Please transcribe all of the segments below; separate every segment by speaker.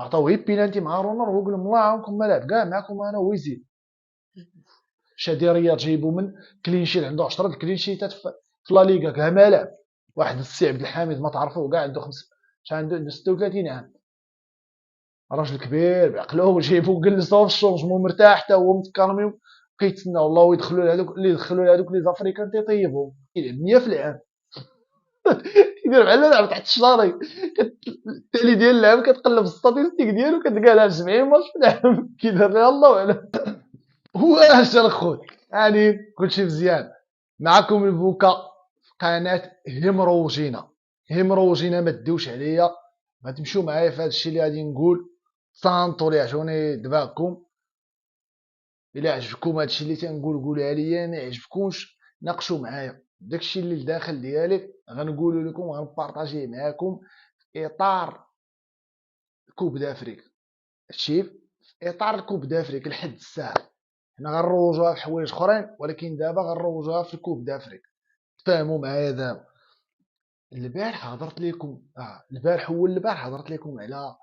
Speaker 1: عطاو غير بينالتي مع رونر، هو قال لهم الله يعاونكم ما لعب كاع معاكم انا، هو يزيد. شادي رياض جايبو من كلينشيت، عنده 10 الكلينشيتات في لا ليغا كاع ما لعب. واحد السي عبد الحميد ما تعرفوه كاع، عنده عنده 36 عام، راجل كبير بعقله، جايبو جلسوه في الشونجمون مرتاح حتى هو متكرمي كيتسنى والله يدخلوا لهذوك اللي يدخلوا لهذوك لي زافريكان تيطيبهم. يلعب 100 في العام كيدير بحال لعب تحت الشاري. التالي ديال اللعب كتقلب الستاتيستيك ديالو كتلقى لعب 70 ماتش في العام كيدير لها الله اعلم. هو اش الخوت يعني كلشي مزيان. معكم البوكا في قناه هيمروجينا ما تدوش عليا، ما تمشيو معايا في هذا الشيء اللي غادي نقول. صانتوا لي عطوني دماغكم. الا عجبكم هذا الشيء اللي تنقول قولها ليا، ما عجبكمش ناقشوا معايا. داكشي اللي لداخل ديالي غنقولوا لكم وغنبارطاجيه معاكم في اطار كوب دافريك. هادشي في اطار الكوب دافريك لحد الساعه. حنا غنروجوها في حوايج اخرين، ولكن دابا غنروجوها في الكوب دافريك. تفاهموا معايا دابا. البارح هضرت لكم البارح هضرت لكم على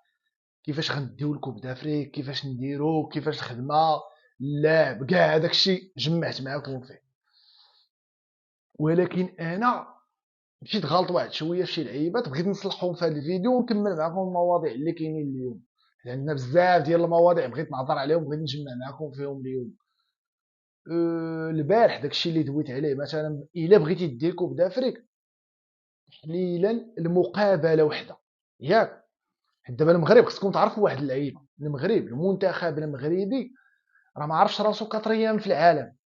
Speaker 1: كيفاش غنديو الكوب دافريك، كيفاش نديرو، كيفاش الخدمه، اللعب، كاع داكشي جمعت معاكم فيه. ولكن انا مشيت غلط واحد شويه في شي لعيبات، بغيت نصلحهم في هذا الفيديو ونكمل معكم المواضيع اللي كاينين اليوم. عندنا بزاف ديال المواضيع بغيت نهضر عليهم، بغيت نجمع معكم فيهم اليوم. البارح داكشي اللي دويت عليه، مثلا الا بغيتي دير كوب دافريك تحليلا المقابله وحده، ياك؟ دابا المغرب خصكم تعرفوا واحد اللعيبه، المنتخب المغربي راه ما عرفش راسو كاتريام في العالم.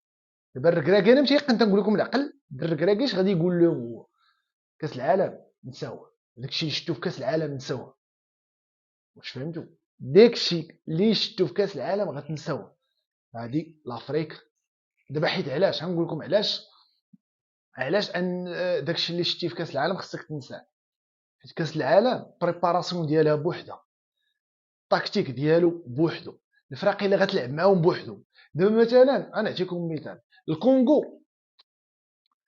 Speaker 1: دابا الركراكي انا متيقن تنقول لكم العقل، الركراكي اش غادي يقول لهم هو؟ كاس العالم نساوه، داكشي اللي شفتو في كاس العالم نساوه. واش فهمتوا؟ داكشي اللي شفتو في كاس العالم غتنساوه. هادي لافريك دابا، حيت علاش غنقول لكم علاش ان داكشي اللي شتي في كاس العالم خصك تنساه. حيت كاس العالم بريباراسيون ديالها بوحدها، التكتيك ديالو بوحدو، الفرق اللي غتلعب معاهم بوحدو. دابا مثلا انا نعطيكم مثال، الكونغو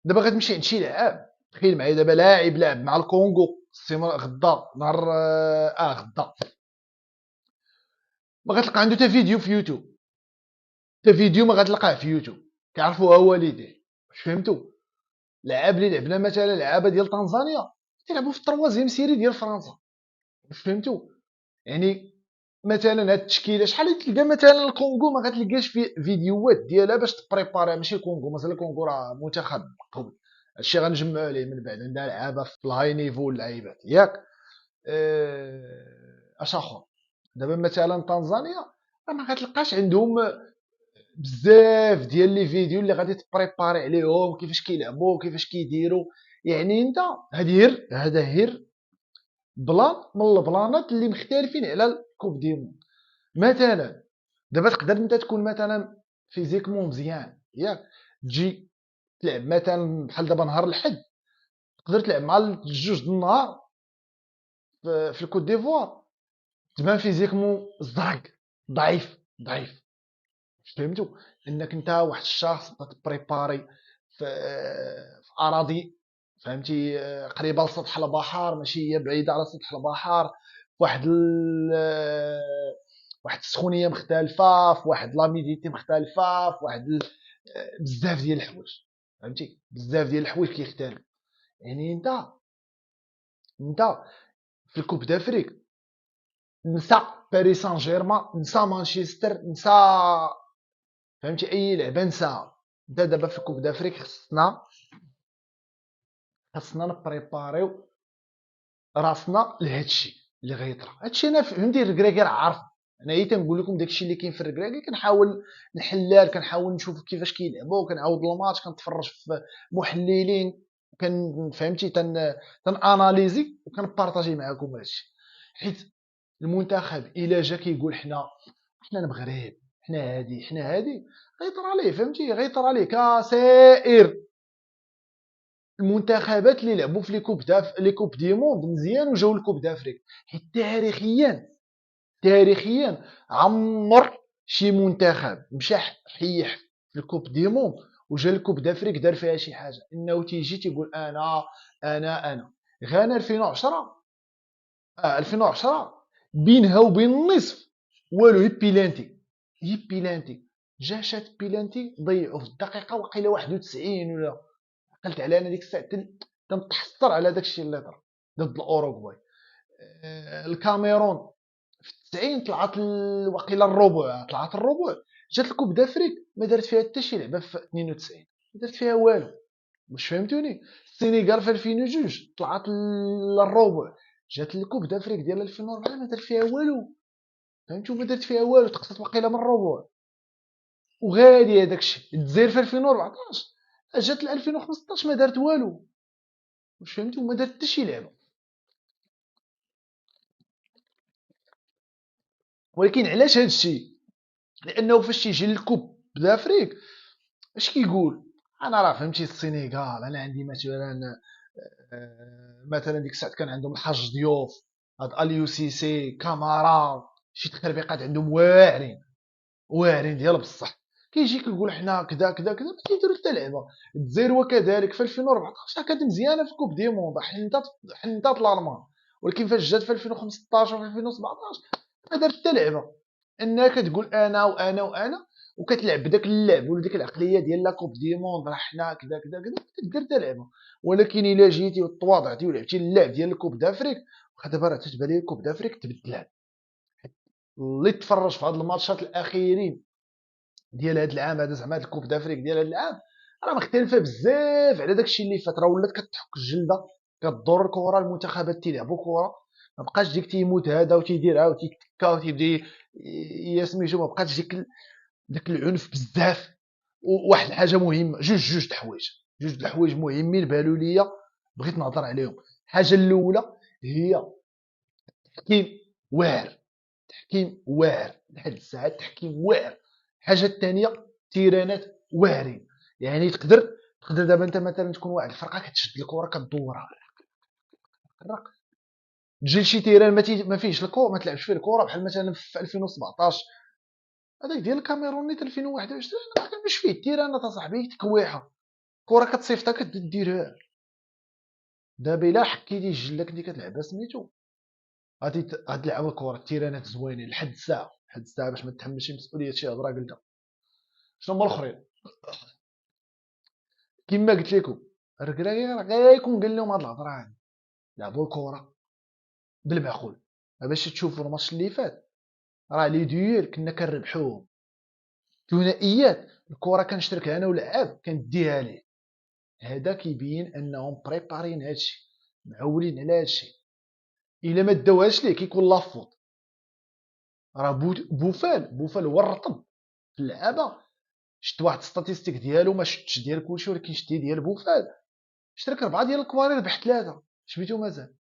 Speaker 1: دابا غتمشي عند شي لاعب، تخيل معايا دابا لاعب لعب مع الكونغو غدا نهار غدا، ما غتلقى عنده حتى فيديو في يوتيوب، حتى فيديو ما غتلقاه في يوتيوب كيعرفوها والديه. واش فهمتوا؟ لعاب اللي لعبنا مثلا لعابه ديال تنزانيا كيلعبوا في التروازيام سيري ديال فرنسا. واش فهمتوا؟ يعني مثلا هاد التشكيله شحال تلقى مثلا الكونغو ما غتلقاش في فيديوهات ديالها باش تبريباري. ماشي الكونغو، مثلا الكونغو راه منتخب قوي، هادشي غنجمعوا عليه من بعد، عندها لعابه في الهاي نيفو اللعيبات، ياك؟ اش اخر؟ دابا مثلا تنزانيا راه ما غتلقاش عندهم بزاف ديال لي فيديو اللي غادي تبريباري عليهم كيفاش كيلعبوا كيفاش كيديروا. يعني انت هذا هير بلان من البلانات اللي مختلفين على الكوب دي موند. مثلا دابا تقدر انت تكون مثلا فيزيكمون مزيان، ياك؟ تجي تلعب مثلا بحال دابا نهار الحد، تقدر تلعب مع الجوج د النهار في الكوت ديفوار، تبان فيزيكمون زرق، ضعيف. فهمتوا؟ انك انت واحد الشخص تبريباري في اراضي، فهمتي، قريبه لسطح البحر، ماشي هي بعيده على سطح البحر، واحد واحد السخونيه مختلفه، في واحد لاميديتي مختلفه، في واحد بزاف ديال الحوايج، فهمتي؟ بزاف ديال الحوايج كيختلف. يعني انت في الكوب دافريك نسى باريس سان جيرمان، نسى مانشستر، نسى، فهمتي، اي لعبه نساها. انت دابا في الكوب دافريك خصنا نبريباريو راسنا لهادشي اللي غيطرا. هادشي انا فهمتي الركراكي راه عارف. انا هي تنقول لكم داكشي اللي كاين في الركراكي، كنحاول نحلل، كنحاول نشوف كيفاش كيلعبوا، كنعاود الماتش، كنتفرج في محللين، كان فهمتي تناناليزي وكنبارطاجي معكم هادشي. حيت المنتخب الا جا كيقول حنا المغرب، حنا هادي غيطرى ليه، فهمتي؟ غيطرى ليه كسائر المنتخبات اللي لعبوا في لي كوب دي موند مزيان وجاو لكوب دافريك. حيت تاريخيا عمر شي منتخب مشى حيح في الكوب دي موند وجا الكوب دافريك دار فيها شي حاجه انه تيجي تيقول انا غانا 2010 2010 بينها وبين النصف والو. هي بيلانتي، هي بيلانتي جا شات بيلانتي ضيعو في الدقيقه وقيله 91 ولا. عقلت على انا ديك الساعه تنتحسر على داكشي اللي طرا ضد الاوروغواي. الكاميرون في 90 طلعت وقيله الربع، طلعت الربع. جات الكوب دافريك ما دارت فيها حتى شي لعبه في 92، ما دارت فيها والو. واش فهمتوني؟ السينيغال في 2002 طلعت للربع. جات الكوب دافريك ديال 2004 ما دارت فيها والو. فهمتوا؟ ما درت فيها والو، تقصت واقيلا من الربع. وغادي هذاك الشيء. الجزائر في 2014 جات ل 2015 ما دارت والو. واش فهمتوا؟ ما دارت حتى شي لعبه. ولكن علاش هذا الشيء؟ لانه فاش تيجي للكوب دافريك اش كيقول؟ انا راه فهمتي السينيغال، انا عندي مثلا مثلا ديك الساعه كان عندهم الحاج ضيوف، هاد اليو سي سي كامارا، شي تخربيقات عندهم واعرين، واعرين ديال بصح. كيجي كيقول حنا كذا كذا كذا، ما كيديروا حتى لعبه. الجزائر وكذلك في 2014 كانت مزيانه في كوب دي موند، حنطات الالمان. ولكن فاش جات في 2015 و 2017 ما دارت حتى لعبه. انها كتقول انا وانا وانا، وكتلعب بداك اللعب ولا ديك العقليه ديال لا كوب دي موند، راه حنا كذا كذا كذا، ما كدير حتى لعبه. ولكن الا جيتي وتواضعتي ولعبتي اللعب ديال الكوب دافريك، واخا دابا راه تتبان لي الكوب دافريك تبدلات. اللي تفرج في هاد الماتشات الاخيرين ديال هذا العام هذا، زعما هاد الكوب دافريك ديال هذا العام، راه مختلفه بزاف على داكشي اللي فات. راه ولات كتحك الجلده، كدور الكره، المنتخبات تيلعبوا كره. ما بقاش ديك تيموت هذا وتيديرها وتيكتكا وتيبدا سميتو. ما بقاش داك العنف بزاف. وواحد الحاجه مهمه، جوج د الحوايج، جوج د الحوايج مهمين بانوا ليا، بغيت نهضر عليهم. الحاجه الاولى هي التحكيم واعر، تحكيم واعر لحد الساعه، التحكيم واعر. الحاجه الثانيه تيرانات واعرين. يعني تقدر دابا انت مثلا تكون واحد الفرقه كتشد الكره كدورها الرق، تجي لشي تيران ما فيهش الكره، ما تلعبش فيه الكره. بحال مثلا في 2017 هذاك ديال الكاميرون نيت 2021 ما كانش فيه التيرانات اصاحبي، تكويحه كره كتصيفطها كديرها. دابا الا حكيتي الجله كنتي كتلعبها سميتو، غادي تلعب الكره التيرانات زوينين لحد الساعه، لحد الساعه باش ما تحملش مسؤوليه شي هضره قلتها. شنو هما الاخرين؟ كما قلت لكم الركراكي راه غيكون قال لهم هاد الهضره هادي، لعبوا الكره بالمعقول. باش تشوفوا الماتش اللي فات، راه لي دويل كنا كنربحوهم. ثنائيات الكره كنشترك انا ولعاب كنديها ليه. هذا كيبين انهم بريبارين هادشي، معولين على هادشي. الا ما داوهاش ليه كيكون لافوت. راه بوفال هو الرطب في اللعابه. شفت واحد ستاتيستيك ديالو، ما شفتش ديال كلشي ولكن شفت ديال بوفال، اشترك 4 ديال الكوارير ربح 3. سميتو مازال.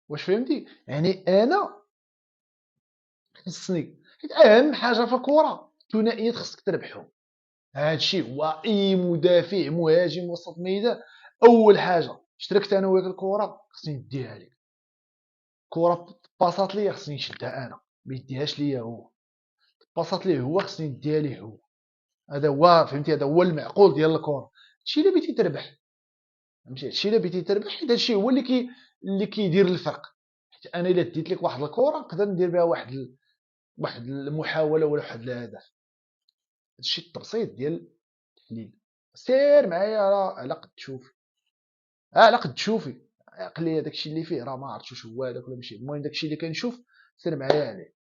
Speaker 1: واش فهمتي؟ يعني انا خصني، حيت اهم حاجه في الكره ثنائيات خصك تربحهم. هادشي هو اي مدافع مهاجم وسط ميدان. اول حاجه اشتركت انا وياك الكره خصني نديها لك. كره باصات ليا خصني نشدها انا، ما يديهاش ليا هو. باصات ليه هو خصني نديها ليه هو. هذا هو فهمتي، هذا هو المعقول ديال الكره. هادشي اللي بغيتي تربح، فهمتي؟ هادشي اللي بغيتي تربح، حيت هادشي هو اللي كيدير الفرق. حيت انا الا ديت لك واحد الكره نقدر ندير بها واحد المحاوله ولا واحد الهدف. هادشي التبسيط ديال التحليل. سير معايا راه على قد تشوفي، على قد تشوفي. عقل لي داكشي اللي فيه راه ما عرفتش واش هو هذاك ولا ماشي. المهم داكشي اللي كنشوف سير معايا عليه.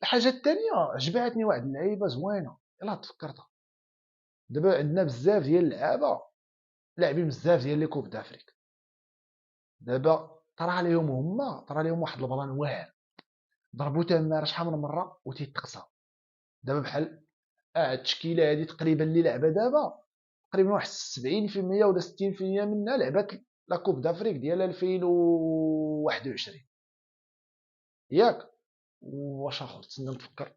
Speaker 1: الحاجه الثانيه عجباتني واحد اللعيبه زوينه، يلاه تفكرتها. دابا عندنا بزاف ديال اللعابه لاعبين بزاف ديال لي كوب دافريك. دابا طرا عليهم هما، طرا عليهم واحد البلان واعر، ضربوا تماره شحال من مره وتيتقصى. دابا بحال التشكيله هذه تقريبا اللي لعبه دابا، تقريبا واحد 70% ولا 60% منها لعبات لا كوب دافريك ديال 2021 ياك. واش اخر تسنى نفكر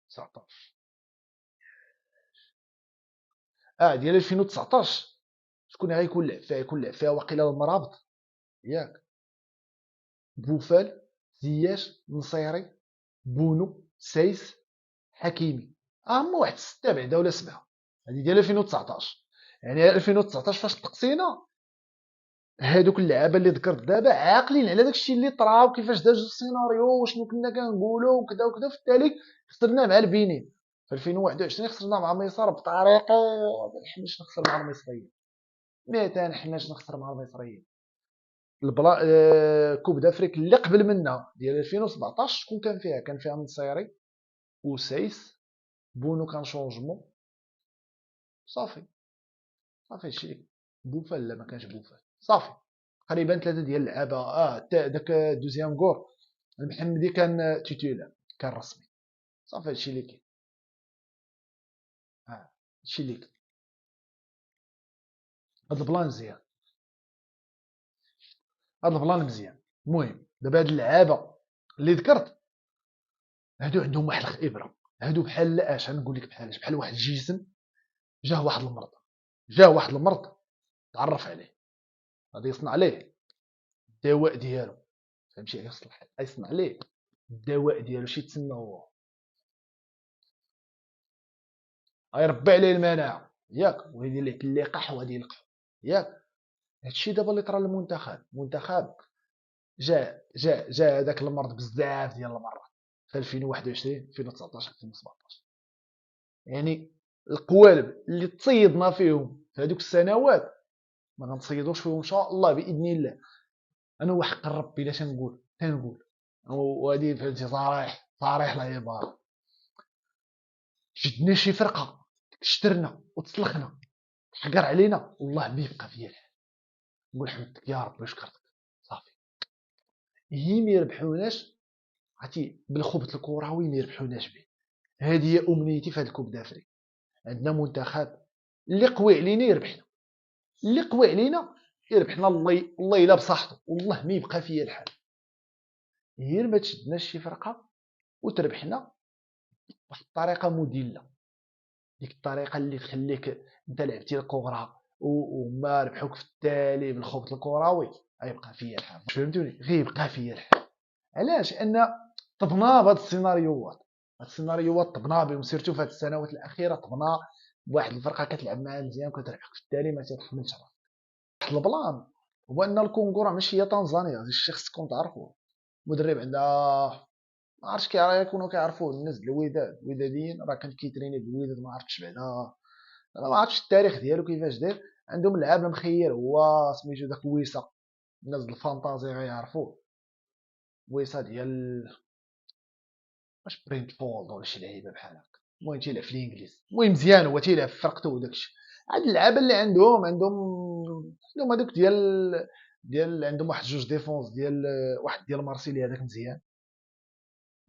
Speaker 1: 19 ديال 2019 شكون غيكون لعب فيها؟ يكون لعب فيها واقيلا المرابط ياك، بوفال، زياش، نصيري، بونو، سايس، حكيمي. هما واحد 6 بعدا ولا 7. هذه ديال 2019. يعني 2019 فاش تقسينا هادوك اللعابه اللي ذكرت دابا عاقلين على داكشي اللي طرا وكيفاش داز السيناريو وشنو كنا كنقولوا وكذا وكذا، في التالي خسرنا مع البنين في 2021. خسرنا مع مصر بطريقه ما نحملش نخسر مع المصريين، ما تنحملش نخسر مع المصريين. البلا كوب دافريك اللي قبل منها ديال 2017 شكون كان فيها؟ كان فيها النصيري وسايس، بونو كان شونجمون، صافي هادشي. بوفال لا ما كانش بوفال، صافي تقريبا 3 ديال اللعابه. داك دوزيام كور المحمدي كان تيتولار، كان رسمي، صافي هادشي اللي كاين. هادشي اللي كاين. هاد البلان مزيان، هاد البلان مزيان. المهم دابا هاد اللعابه اللي ذكرت هادو عندهم واحد الخبره، هادو بحال اش غنقول لك بحال اش، بحال واحد الجسم جاه واحد المرض، جاه واحد المرض تعرف عليه، غادي يصنع ليه الدواء ديالو، فهمتي؟ يصنع ليه الدواء ديالو شي تسمى هو، غيربي عليه المناعه ياك، ويدير ليه اللقاح وغادي يلقحو ياك. هادشي دابا اللي طرا للمنتخب. المنتخب جا هذاك المرض بزاف ديال المرات في 2021 2019 2017. يعني القوالب اللي تصيدنا فيهم في هذوك السنوات ما غنتصيدوش فيهم ان شاء الله باذن الله. انا وحق ربي الا تنقول وهذه فهمتي صريح العباره، شدنا شي فرقه شترنا وتسلخنا حقر علينا والله ما يبقى فيا الحال، نقول حمدك يا ربي وشكرتك صافي. هي ما يربحوناش، عرفتي بالخبط الكروي ما يربحوناش به. هذه هي امنيتي في هذا الكوب دافريك. عندنا منتخب اللي قوي علينا يربحنا، اللي قوي علينا يربحنا، الله الا بصحته والله ما يبقى فيا الحال. غير ما تشدناش شي فرقه وتربحنا واحد الطريقه مدله، ديك الطريقه اللي تخليك انت لعبتي الكره وما ربحوك في التالي بالخبط الكروي، غيبقى فيا الحال. فهمتوني؟ غيبقى فيا الحال. علاش؟ ان طبنا بهاد السيناريوهات، هاد السيناريوهات طبنا بهم، سيرتو في هاد السنوات الاخيره طبنا بواحد الفرقه كتلعب معاها مزيان وكتربحك في التالي ما تتحملش راسك. واحد البلان هو ان الكونغو راه ماشي هي تنزانيا، هذا الشيء خصكم تعرفوه. المدرب عندها ما عرفتش كيكونوا كيعرفوه الناس د الوداد، الوداديين راه كان كيتريني بالوداد، ما عرفتش بعدا، انا ما عرفتش التاريخ ديالو كيفاش داير. عندهم لعاب مخير هو سميتو داك ويسا، الناس د الفانتازي غيعرفوه، ويسا ديال واش برينتفورد ولا شي لعيبه بحال هكا. المهم تيلعب في الانجليز، المهم مزيان هو تيلعب في فرقته وداكشي. هاد اللعابه اللي عندهم هذوك ديال عندهم واحد جوج ديفونس ديال واحد ديال مارسيليا هذاك مزيان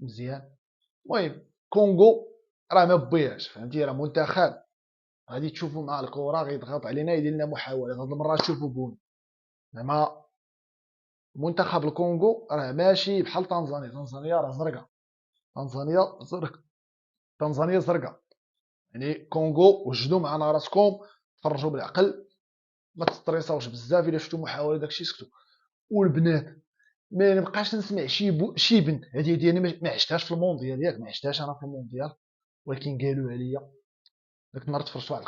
Speaker 1: مزيان. المهم كونغو راه ما بياش، فهمتي؟ راه منتخب غادي تشوفوا مع الكره غيضغط علينا يدير لنا محاولات، هاد المره تشوفوا بون زعما منتخب الكونغو راه ماشي بحال تنزانيا. تنزانيا راه زرقاء، تنزانيا زرقاء، تنزانيا زرقاء. يعني كونغو وجدوا معنا راسكم، تفرجوا بالعقل، ما تستريساوش بزاف. الا شفتوا محاوله داكشي سكتوا. والبنات ما نبقاش نسمع شي بنت هذه ديالي ما عشتهاش في المونديال ياك، ما عشتهاش انا في المونديال، ولكن قالوا عليا ديك النهار تفرجوا على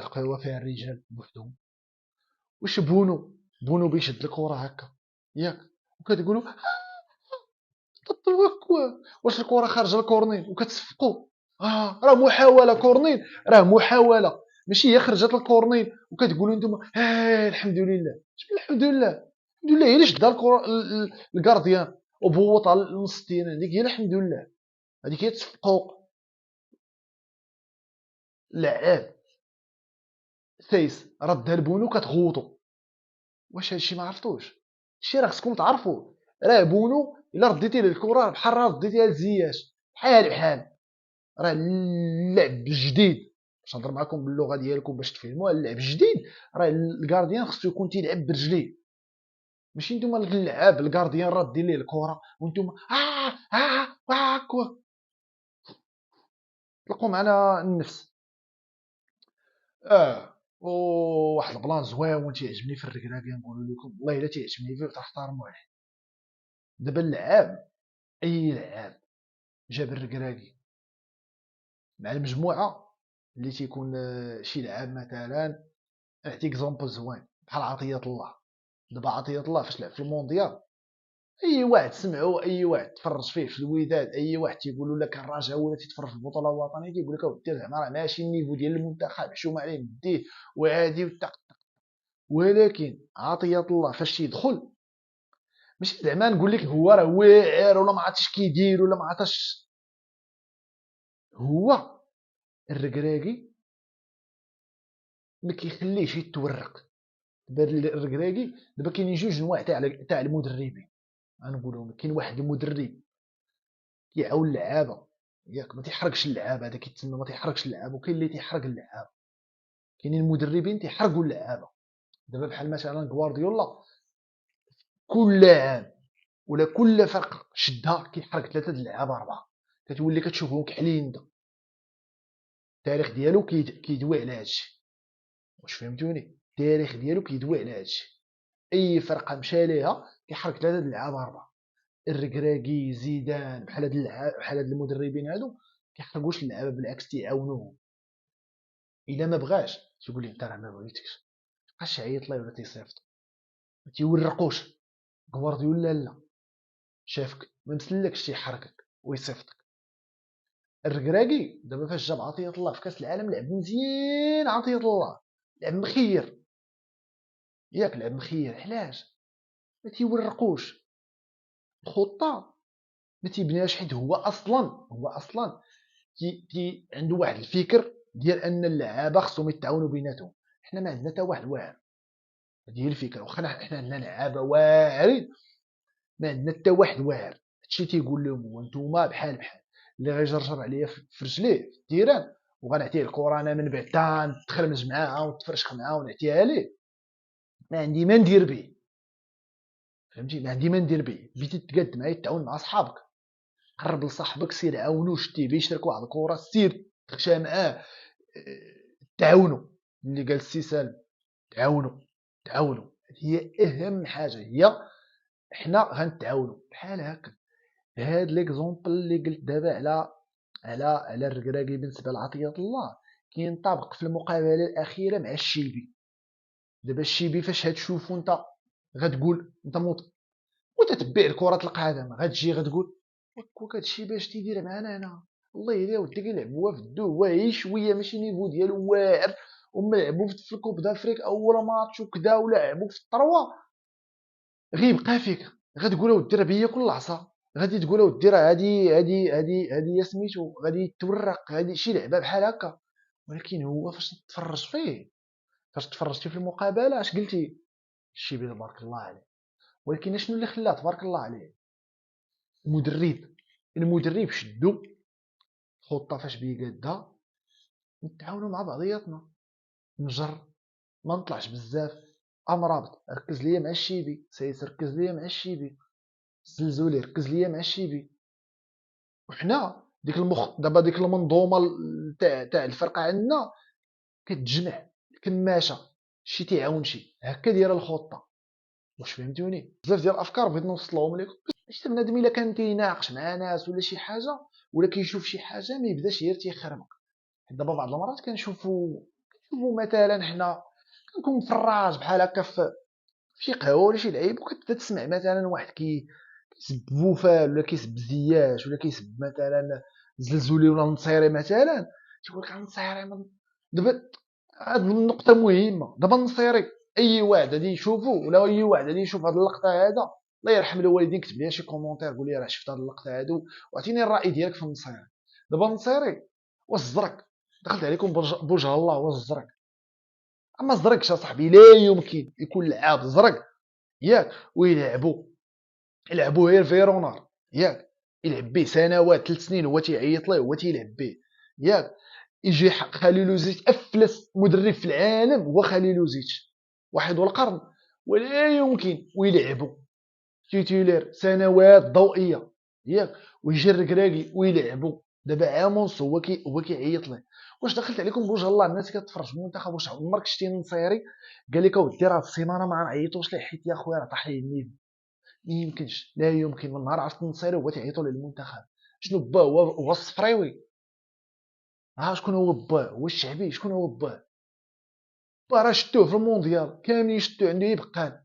Speaker 1: القهوه فيها الرجال بوحدهم. واش بونو بيشد الكره هكا ياك، وكتقولوا واش الكره خارجه الكورنين وكتصفقوا. راه محاوله كورنين، راه محاوله ماشي هي خرجت الكورنين وكتقولوا نتوما الحمد لله. شنو الحمد لله؟ الحمد لله هي اللي شدها الكره الكارديان وبوطها لنص التيران، ديك هي الحمد لله. هذيك هي تصفقوا. لعاب سايس ردها لبونو كتغوطوا. واش هادشي ما عرفتوش؟ هادشي راه خصكم تعرفوه. راه بونو الا رديتي ليه الكره بحال راه رديتيها لزياش، بحال راه اللعب جديد. باش نهضر معكم باللغه ديالكم باش تفهموا، اللعب جديد راه الكارديان خصو يكون تيلعب برجليه، ماشي نتوما اللعاب الكارديان رادين ليه الكره وانتم هاكا. طلقوا معنا النفس. وواحد البلان زويون تيعجبني في الركراكي، نقول لكم والله الا تيعجبني فيه تحترموا عليه. دابا اللعاب، اي لعاب جاب الركراكي مع المجموعه اللي تيكون شي لعاب مثلا، نعطيك زومبل زوين بحال عطيه الله. دابا عطية الله فاش لعب في المونديال، اي واحد سمعو، اي واحد تفرج فيه في الوداد، اي واحد تيقولوا لك الرجاء ولا تيتفرج في البطوله الوطنيه تيقول لك اودي زعما راه ماشي النيفو ديال المنتخب، حشومه عليه مديه وعادي ولكن عطية الله فاش تيدخل ماشي زعما نقول لك هو راه واعر ولا ما عرفتش كيدير ولا ما عرفتش، هو الركراكي ما كيخليهش يتورق. دابا الركراكي دابا كاينين جوج نواع تاع المدربين، غنقولهم كاين واحد المدرب كيعاون اللعابه ياك ما تيحرقش اللعاب، هذا كيتسمى ما تيحرقش اللعاب، وكاين اللي تيحرق اللعاب. كاينين المدربين تيحرقوا اللعابه، دابا بحال مثلا غوارديولا كل عام ولا كل فرق شدها كيحرق 3 د اللعابه 4، كتولي كتشوفهم كحلين. التاريخ ديالو كيدوي على هادشي، واش فهمتوني؟ التاريخ ديالو كيدوي على هادشي، اي فرقه مشى ليها كيحرك 3 د اللعابه 4. الركراكي زيدان بحال هاد المدربين هادو كيحرقوش اللعابه، بالعكس تيعاونوهم. الا ما بغاش تيقول لي انت راه ما بغيتكش، مابقاش يعيط ليه ولا تيصيفط، ما تيورقوش. غوارديولا لا، شافك ما مسلكش تيحركك ويصيفطك. الركراكي دابا فاش جاب عطية الله في كاس العالم لعب مزيان، عطية الله لعب مخير ياك، لعب مخير. علاش؟ ما تيورقوش الخطه، ما تيبنيهاش، حيت هو اصلا كي عنده واحد الفكر ديال ان اللعابه خصهم يتعاونوا بيناتهم. حنا ما عندنا حتى واحد واعر، هذه هي الفكره. واخا حنا عندنا لعابه واعرين، ما عندنا حتى واحد واعر. هادشي تيقول لهم هو نتوما بحال اللي غيجرجر عليا في رجليه في التيران وغنعطيه الكره انا من بعد تا نتخرمج معاها ونتفرشخ معاها ونعطيها ليه، ما عندي ما ندير به. فهمتي؟ ما عندي ما ندير به. بغيتي تقاد معايا تعاون مع صحابك، قرب لصاحبك سير عاونو، شتيه بيشرك واحد الكره سير تخشى معاه، تعاونوا. اللي قال السي سالم تعاونوا هي اهم حاجه، هي حنا غنتعاونوا بحال هكا. هاد ليكزومبل اللي قلت دابا على الركراكي بالنسبه لعطيه الله كينطبق في المقابله الاخيره مع الشيبي. دابا الشيبي فاش هتشوفو انت غتقول انت متتبع كرة القدم، غتجي غتقول واك هادشي باش تيدير معانا هنا، الله يلا ودي كيلعبوها في الدو، هو غير شويه ماشي نيفو ديالو واعر، وما لعبوا في الكوب دافريك اول ماتش وكذا ولعبوا في الطروا، غيبقى فيك غتقول اودي راه بيا كل عصا، غادي تقول اودي راه هادي سميتو غادي تورق، هادي شي لعبه بحال هكا. ولكن هو فاش تفرجتي في المقابله اش قلتي؟ الشيبي تبارك الله عليه. ولكن شنو اللي خلاه تبارك الله عليه؟ المدرب شدو الخطه فاش بيقادها، نتعاونوا مع بعضياتنا، نجر ما نطلعش بزاف، امرابط ركز ليا مع الشيبي، سيس ركز ليا مع الشيبي، الزلزولي ركز ليا مع الشيبي. وحنا دابا ديك المنظومه تاع الفرقه عندنا كتجمع الكماشه، شي تيعاون شي، هكا دايره الخطه. واش فهمتوني؟ بزاف ديال الافكار بغيت نوصلهم لكم. شي بنادم الا كان تيناقش مع ناس ولا شي حاجه ولا كيشوف شي حاجه ما يبداش غير تيخربق. دابا بعض المرات كنشوفوا مثلا حنا كنكون فراج بحال هكا في شي قهوه ولا شي لعيب، وكتبدا تسمع مثلا واحد كيسب بوفال ولا كيسب زياش ولا كيسب مثلا زلزولي ولا نصيري مثلا، تيقول لك نصيري. دابا هاد النقطه مهمه. دابا النصيري اي واحد غادي يشوفو ولا اي واحد غادي يشوف هاد اللقطه هذا، الله يرحم الوالدين كتب لي شي كومونتير قول لي راه شفت هاد اللقطه هادو واعطيني الراي ديالك في النصيري. دابا النصيري والزرق دخلت عليكم بوجه الله والزرق، اما الزرق يا صاحبي لا يمكن يكون لعاب زرق ياك يلعبوا غير فيرونار ياك، يلعب به سنوات 3 سنين هو تيعيط ليه هو تيلعب به ياك. يجي خليلوزيتش افلس مدرب في العالم هو خليلوزيتش واحد والقرن، ولا يمكن ويلعبوا تيتولير سنوات ضوئيه ياك. ويجي الركراكي ويلعبوا دابا عامونس هو كيعيط ليه. واش دخلت عليكم بوجه الله الناس كتفرج في المنتخب؟ واش عمرك شتي نصيري قال لك اودي راه في السيمانه ما نعيطوش ليه حيت يا خويا راه طاح ليه النيفو؟ ما يمكنش، لا يمكن. من نهار عرفت النصيري هو تيعيطوا للمنتخب. شنو با هو الصفراوي؟ ها شكون هو با؟ هو الشعبي؟ شكون هو با؟ با راه شتوه في المونديال كاملين شتوه عنده يبقان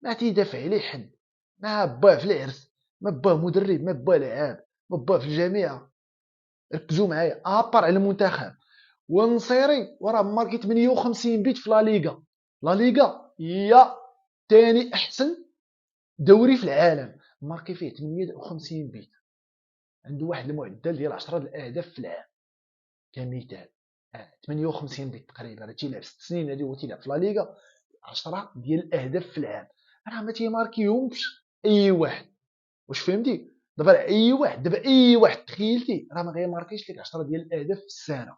Speaker 1: ما تيدافع عليه حد، ما باه في العرس، ما باه مدرب، ما باه لعاب، ما باه في الجامعه. ركزوا معايا، ابار على المنتخب. والنصيري وراه ماركي 58 بيت في لا ليغا. لا ليغا هي ثاني احسن دوري في العالم، ماركي فيه 58 بيت. عنده واحد المعدل ديال 10 الاهداف في العام كمثال. 58 بيت تقريبا، تيلعب 6 سنين هادي هو تيلعب في لا ليغا، 10 ديال الاهداف في العام. راه ما تيماركيهمش اي واحد. واش فهمتي؟ دابا اي واحد تخيلتي راه ما غيماركيش لك 10 ديال الاهداف في السنه.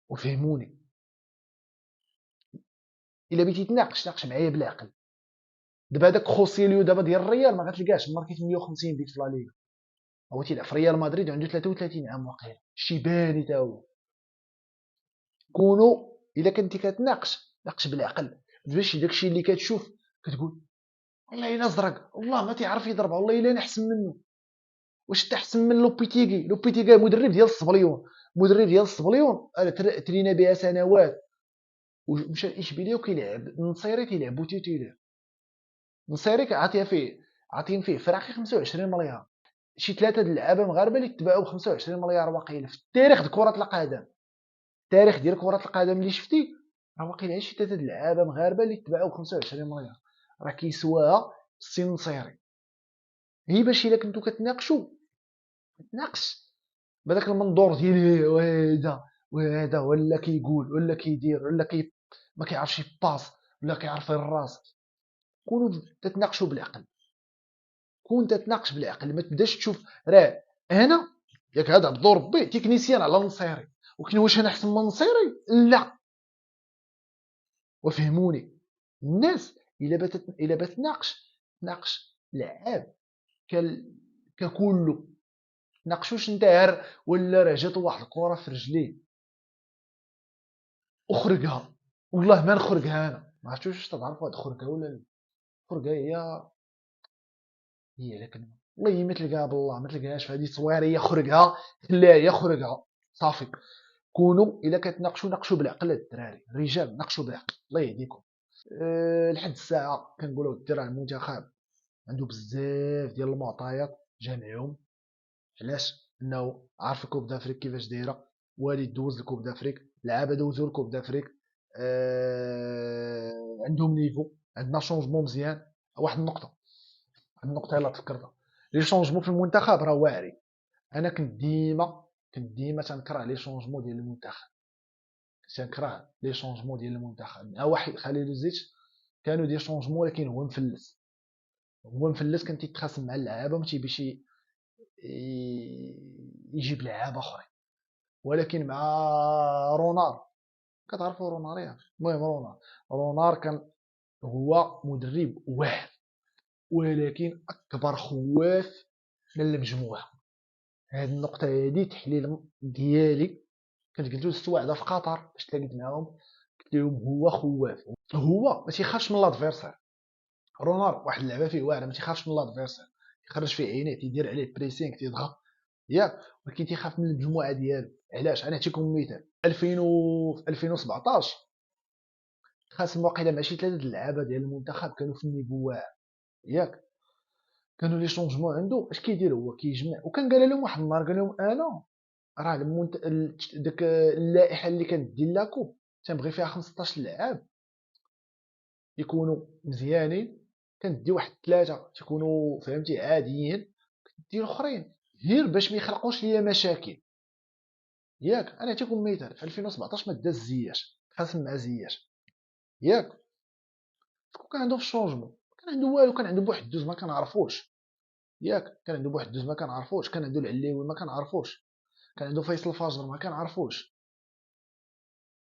Speaker 1: وفهموني، الا بغيتي تناقش ناقش معايا بالعقل. دابا هذاك خوسيليو دابا ديال الريال ما غتلقاش ماركي 58 بيت في لا ليغا، هو تيلعب في ريال مدريد عنده 33 عام واقيلا. شيباني تا هو. كونوا الا كنتي كتناقش ناقش بالعقل، ماشي داكشي اللي كتشوف كتقول والله الا زرق، والله ما تيعرف يضرب، والله الا انا احسن منه. واش انت احسن من لوبيتيغي؟ لوبيتيغي مدرب ديال الصبليون، مدرب ديال الصبليون ترينا بها سنوات، ومشى لاشبيليه وكيلعب النصيري تيلعبو تيتيلر. النصيري عاطيين فيه فراقي 25 مليار. شي ثلاثه د اللعابه مغاربه اللي تباعوا ب 25 مليار واقيلا في التاريخ ديال كره القدم. التاريخ ديال كره القدم اللي شفتي راه واقيلا شي ثلاثه د اللعابه مغاربه اللي تباعوا ب 25 مليار، راه كيسواها السي النصيري. هي باش الا كنتو كتناقشوا تناقش بهذاك المنظور ديال وهذا ولا كيقول ولا كيدير ولا ما كيعرفش يباص ولا كيعرف الراس. كونوا تتناقشوا بالعقل، كون تتناقش بالعقل، ما تبداش تشوف راه انا ياك هذا عبد ربي تكنيسيان على النصيري، ولكن واش انا احسن من النصيري؟ لا. وفهموني الناس الا بات تناقش لعاب ككل. ناقشوش انت ولا راه جات واحد الكره في رجليه وخرجها، والله ما نخرجها انا. ما عرفتوش واش تعرفوا هاد خرجها ولا لا. خرجها هي لكن والله ما تلقاها، بالله ما تلقاهاش في هذه التصوير. هي خرجها، لا هي خرجها صافي. كونوا الا كتناقشوا ناقشوا بالعقل الدراري، الرجال ناقشوا بالعقل. الله يهديكم. لحد الساعه كنقولوا الدراري المنتخب عنده بزاف ديال المعطيات جامعهم. علاش؟ انه عارف الكوب دافريك كيفاش دايره، والد دوز الكوب دافريك، لعابه دوزو الكوب دافريك. عندهم نيفو. عندنا شونجمون مزيان. واحد النقطه، يلا تفكرتها. لي شونجمون في المنتخب راه واعرين. انا كنت ديما تنكره لي شونجمون ديال المنتخب. تنكره لي شونجمون ديال المنتخب مع واحد خليل الزيت. كانوا دي شونجمون ولكن هو مفلس كان تيتخاصم مع اللعابه وما تيبيش يجيب لعابه اخرين. ولكن مع رونار، كتعرفوا رونار ياك؟ المهم رونار كان هو مدرب واعر، ولكن اكبر خواف من المجموعه. هذه النقطه هذه تحليل ديالي. كنت قلت لست واحده في قطر باش تلاقيت معاهم، قلت لهم هو خواف. هو ما تيخافش من لادفيرسير. رونار واحد اللعبه فيه واعره، ما تيخافش من لادفيرسير. يخرج فيه عينيه، تيدير عليه بريسينغ، تيضغط ياك. ولكن تيخاف من المجموعه ديالو. علاش؟ انا نعطيكم مثال. 2017 خاصم واقيلا مع شي ثلاثه د اللعابه ديال المنتخب كانوا في النيفو واعر ياك. كانوا لي شونجمون عنده اش كيدير هو كيجمع. وكان قال لهم واحد النهار، قال لهم انا راه داك اللائحه اللي كانت ديال لاكوب تنبغي فيها 15 لعاب يكونوا مزيانين. كندي واحد ثلاثه تيكونوا فهمتي عاديين، كندير الاخرين غير باش ما يخلقوش ليا مشاكل ياك. انا نعطيكم مثال. في 2017 ما داز زياش، خاصم مع زياش ياك. شكون كان عنده في الشونجمون؟ كان عنده والو. كان عنده بواحد الدوز ما كنعرفوش ياك. كان عنده بواحد الدوز ما كنعرفوش. كان عنده العليوي ما كنعرفوش. كان عنده فيصل الفجر ما كنعرفوش.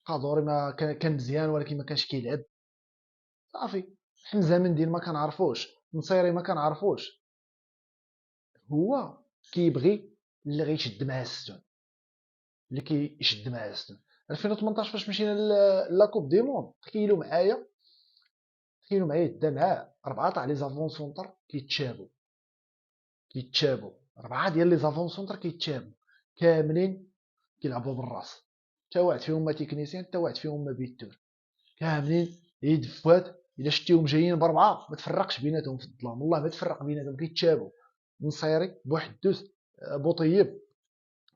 Speaker 1: قادوري ما كان مزيان ولكن ما كانش كيلعب صافي. حمزه منديل ما كنعرفوش. نصيري ما كنعرفوش. هو كيبغي اللي غيشد معاه الستون، اللي كيشد معاه الستون. 2018 فاش مشينا لاكوب دي موند، تخيلوا معايا دا معاه 4 تاع لي زافون سونتر كيتشابوا 4 ديال لي زافون سونتر كيتشابوا كاملين كيلعبوا بالراس. حتى واحد فيهم ما تكنيسيان، حتى واحد فيهم ما بيتور. كاملين يد فوات الا شتيهم جايين بربعه ما تفرقش بيناتهم في الظلام، والله ما تفرق بيناتهم، كيتشابوا. نصيري بوحدوس بوطيب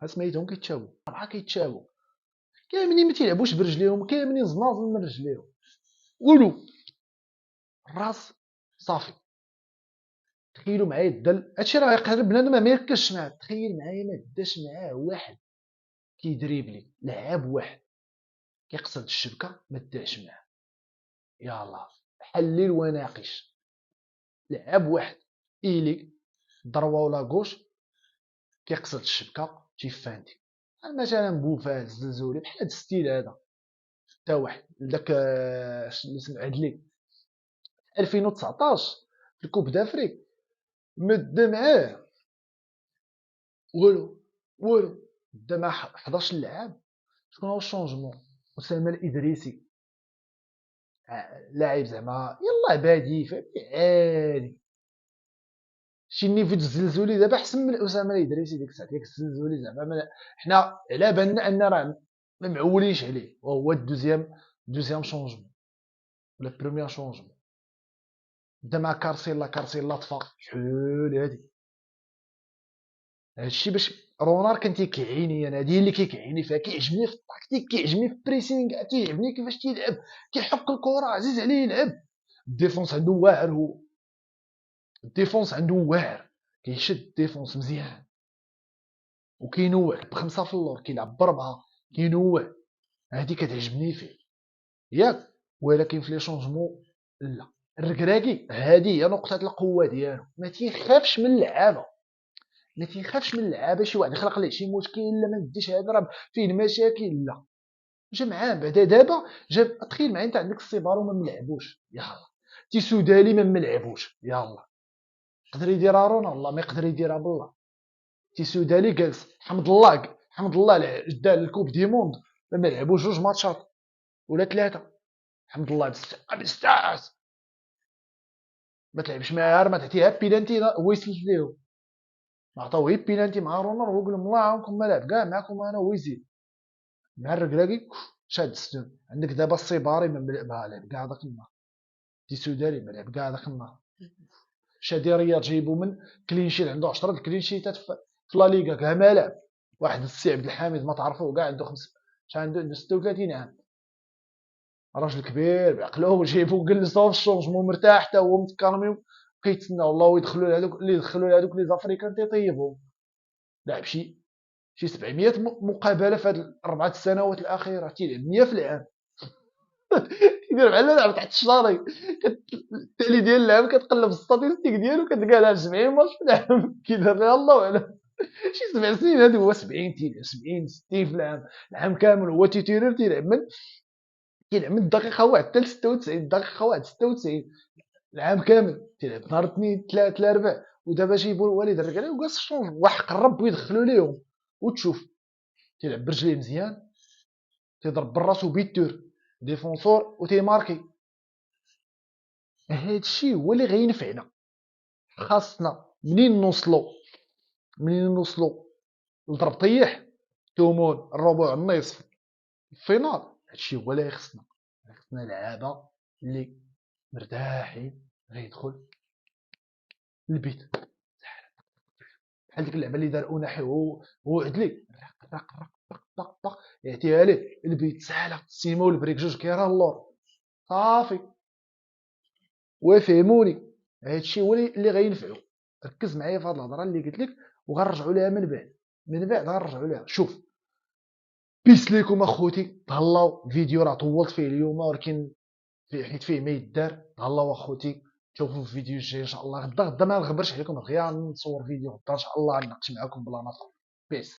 Speaker 1: سميتهم كيتشابوا، ربعه كيتشابوا كاملين، ما تيلعبوش برجليهم، كاملين زنازل من رجليهم. قولوا الراس صافي. تخيلوا معايا الدل، هادشي راه يقدر بنادم ما يركزش معاه. تخيل معايا ما داش معاه واحد كيدريبلي، لعاب واحد كيقصد الشبكه ما داش معاه، يلاه حلل وناقش. لعاب واحد ايلي ضربه ولا غوش كيقصد الشبكه تيفانتي، مثلا بوفال الزلزولي بحال هاد الستيل هذا. حتى واحد داك اسمو عدلي 2019 في الكوب دافريك مد معاه والو دا مع 11 لعاب. شكون هو الشونجمون؟ اسامه الادريسي، لاعب زعما يلاه بادي فهمتي عادي، شي نيفو الزلزولي دابا احسن من اسامه الادريسي ديك الساعه. ديك الزلزولي زعما حنا على بالنا ان راه ما معولينش عليه، وهو دوزيام شونجمون ولا بروميير شونجمون. بدا مع كارسيلا طفى شحال هادي. هادشي باش رونار كان تيكعيني انا، هادي اللي كيكعيني فيها، كيعجبني في التاكتيك، كيعجبني في البريسينغ، تيعجبني كيفاش تيلعب، كيحك الكره عزيز عليه يلعب. الديفونس عنده واعر، هو الديفونس عنده واعر، كيشد الديفونس مزيان وكينوع بخمسه في اللور، كيلعب بربعه كينوع. هادي كتعجبني فيه ياك. ولكن في لي شونجمون لا، الركراكي هادي هي نقطه القوه ديالو، ما تيخافش من اللعابه، ما تيخافش من اللعابه. شي واحد يخلق ليه شي مشكل لا ما نديش هذا راه فيه المشاكل، لا جا معاه بعدا. دابا جاب، تخيل معايا انت عندك السيبارو ما ملعبوش يلاه، تيسودالي ما ملعبوش يلاه، يقدر يديرها رونا والله ما يقدر يديرها بالله. تيسودالي جالس، حمد الله دا الكوب دي موند ما لعبوش جوج ماتشات ولا ثلاثه، حمد الله بزاف ما تلعبش معاها، ما تعطيها بيلانتي هو يسلك ليهم، ما عطاوه غير بيلانتي مع رونر، هو يقول لهم الله يعاونكم ما لعب كاع معاكم انا، هو يزيد مع الركراكي شاد السنون. عندك دابا الصيباري ما لعب كاع داك النهار، تيسودالي ما لعب كاع داك النهار. شادي رياض جايبو من كلينشيت، عنده 10 كلينشيتات في لا ليغا كاع ما لعب. واحد السي عبد الحميد ما تعرفوه كاع، عنده عنده 36 عام، راجل كبير بعقله، جايبو جلسوه في الشونجمون مرتاح حتى هو متكرمي كيتسنى والله يدخلوا لهذوك اللي يدخلوا لهذوك لي زافريكان تيطيبهم. لعب شي 700 مقابله في هاد 4 سنوات الاخيره، تيلعب 100 في العام. كيدير بحال لعب تحت الشاري، التالي ديال اللعب كتقلب الستاتيستيك ديالو كتلقاه لعب 70 ماتش في العام. كيدير لها الله اعلم، شي 7 سنين هادي هو 70 تيلعب 70 60 في العام كامل. هو تيتيرير تيلعب من الدقيقه 1 حتى ل 96، الدقيقه 1 96 العام كامل تيلعب. نهار اثنين ثلاث الاربع. ودابا جيبوا الوالد الركالي وقاص الشونج واحد قرب ويدخلوا ليهم وتشوف تيلعب برجليه مزيان، تيضرب براسو بيتور ديفونسور وتيماركي. هادشي هو اللي غينفعنا. خاصنا منين نوصلوا لضرب طيح تومون الربع النصف الفينال، هادشي هو اللي يخصنا. خصنا لعابه اللي مرتاحين غيدخل البيت بحال ديك اللعبه اللي دار اوناحي هو عدلي، رق رق طق طق طق يعطيها ليه البيت ساهله. السيما والبريك جوج كيرا اللور صافي. وفهموني هادشي هو اللي غينفعو. ركز معايا في هاد الهضره اللي قلت لك وغنرجعوا ليها من بعد غنرجعوا ليها. شوف بيس ليكم اخوتي، تهلاو. فيديو راه طولت فيه اليوم ولكن حيت فيه ما يدار. تهلاو اخوتي، نشوفو في الفيديو الجاي ان شاء الله. غدا ما نغبرش عليكم، غير نصور فيديو غدا ان شاء الله نناقش معكم بلان اخر. بيس.